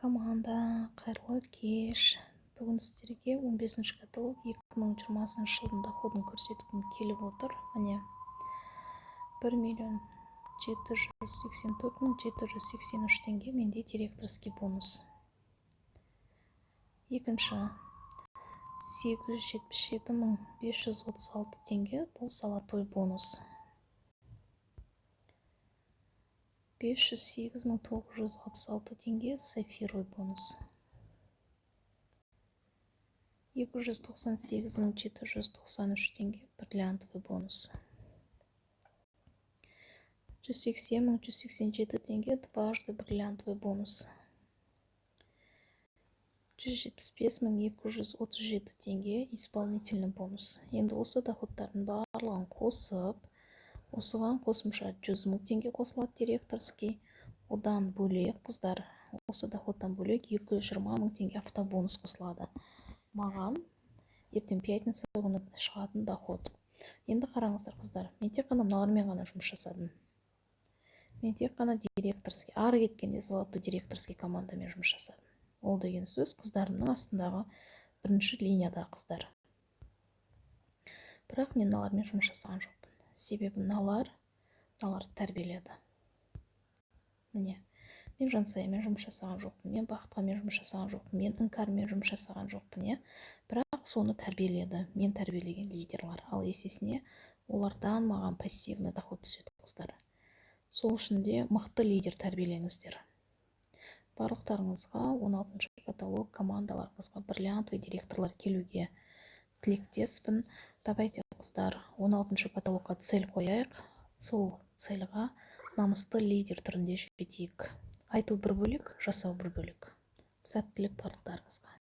Команда, қайырлы кеш. Бүгін сіздерге 15-ші каталог 2020 жылдың доходын көрсеткім келіп отыр. Міне 1.784.783 теңге менде директорский бонус. Екінші 877.536 теңге бұл золотой бонус. 508.966 теңге сафировый бонус. 298.793 теңге бриллиантовый бонус. 180.187 теңге дважды бриллиантовый бонус. 175.237 теңге исполнительный бонус. Енді осы доходтардың барлығын қосып, осыған қосымша 100.000 теңге қосылады директорский. Одан бөлек, қыздар, осы доходтан бөлек 220.000 теңге автобонус қосылады. Маған ертең пятница күні шығатын доход. Енді қараңыздар, қыздар, мен тек қана мыналармен ғана жұмыс жасадым. Мен тек қана директорский, ары кеткенде золотой директорский командамен жұмыс жасадым. Ол деген сөз қыздарымның астындағы бірінші линияда қыздар. Бірақ мен мыналармен жұмыс жасаған жоқпын. Себебі мыналар тәрбиеледі. Міне, мен Жансаямен жұмыс жасаған жоқпын, мен Бақытқамен жұмыс жасаған жоқпын, мен Іңкәрмен жұмыс жасаған жоқпын, бірақ соны тәрбиеледі, мен тәрбиелеген лидерлар. Ал есесіне олардан маған пассивный доход түседі, қыздар. Сол үшін де мықты лидер тәрбиелеңіздер. Барлықтарыңызға 16-шы каталог командаларыңызға бриллиантовый директорлар келуге тілектеспін. Давайте, қыздар, 16-шы каталогқа цель қояйық. Сол цельға намысты лидер түрінде жетейік. Айту бір бөлек, жасау бір бөлек. Сәттілік барлықтарыңызға.